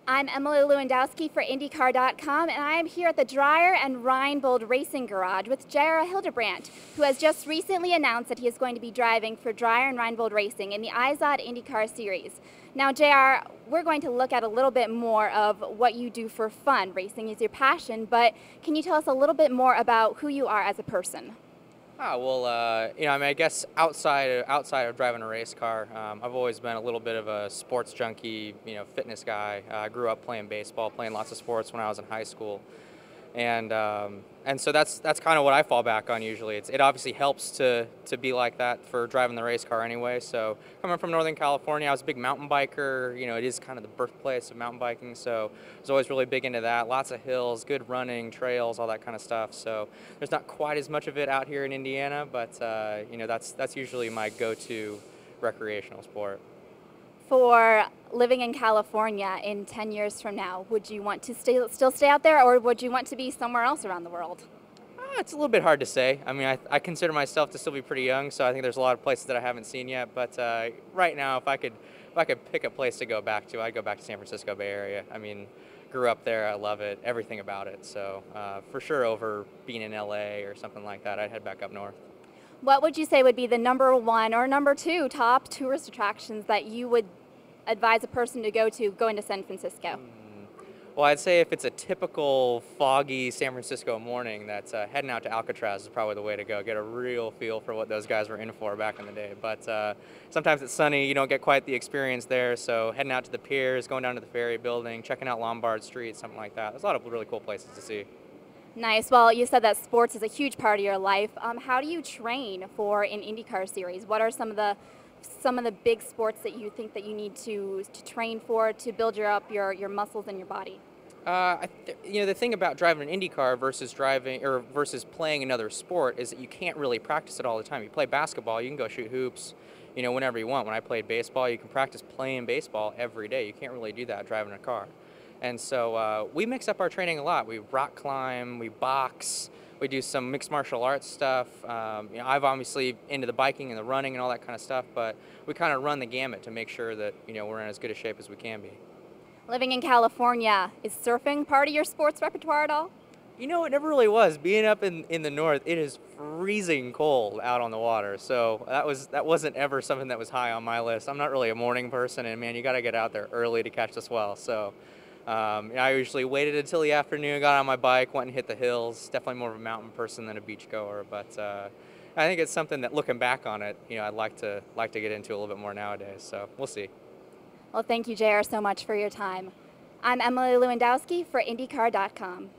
I'm Emily Lewandowski for IndyCar.com, and I am here at the Dreyer and Reinbold Racing Garage with Dreyer Hildebrand, who has just recently announced that he is going to be driving for Dreyer and Reinbold Racing in the IZOD IndyCar Series. Now, JR, we're going to look at a little bit more of what you do for fun. Racing is your passion, but can you tell us a little bit more about who you are as a person? I guess outside of driving a race car, I've always been a little bit of a sports junkie, fitness guy. I grew up playing baseball, playing lots of sports when I was in high school, and so that's kind of what I fall back on usually. It obviously helps to be like that for driving the race car anyway. So coming from Northern California, I was a big mountain biker. It is kind of the birthplace of mountain biking, so I was always really big into that. Lots of hills, good running, trails, all that kind of stuff. So there's not quite as much of it out here in Indiana, but that's usually my go-to recreational sport. For living in California in 10 years from now, would you want to still stay out there, or would you want to be somewhere else around the world? It's a little bit hard to say. I mean, I consider myself to still be pretty young, so I think there's a lot of places that I haven't seen yet. But right now, if I could pick a place to go back to, I'd go back to San Francisco Bay Area. I mean, grew up there, I love it, everything about it. So for sure, over being in LA or something like that, I'd head back up north. What would you say would be the number one or number two top tourist attractions that you would advise a person to go going to San Francisco? Well, I'd say if it's a typical foggy San Francisco morning, that's heading out to Alcatraz is probably the way to go. Get a real feel for what those guys were in for back in the day. But sometimes it's sunny, you don't get quite the experience there. So heading out to the piers, going down to the ferry building, checking out Lombard Street, something like that. There's a lot of really cool places to see. Nice. Well, you said that sports is a huge part of your life. How do you train for an IndyCar series? What are some of the big sports that you think that you need to train for to build your muscles and your body? The thing about driving an IndyCar versus playing another sport is that you can't really practice it all the time. You play basketball, you can go shoot hoops, whenever you want. When I played baseball, you can practice playing baseball every day. You can't really do that driving a car. And so we mix up our training a lot. We rock climb, we box, we do some mixed martial arts stuff. I've obviously into the biking and the running and all that kind of stuff, but we kind of run the gamut to make sure that we're in as good a shape as we can be. Living in California, is surfing part of your sports repertoire at all? It never really was. Being up in the north, it is freezing cold out on the water. So that wasn't ever something that was high on my list. I'm not really a morning person, and man, you got to get out there early to catch the swell. So I usually waited until the afternoon, got on my bike, went and hit the hills. Definitely more of a mountain person than a beach goer, but I think it's something that, looking back on it, I'd like to get into a little bit more nowadays. So we'll see. Well, thank you, JR, so much for your time. I'm Emily Lewandowski for IndyCar.com.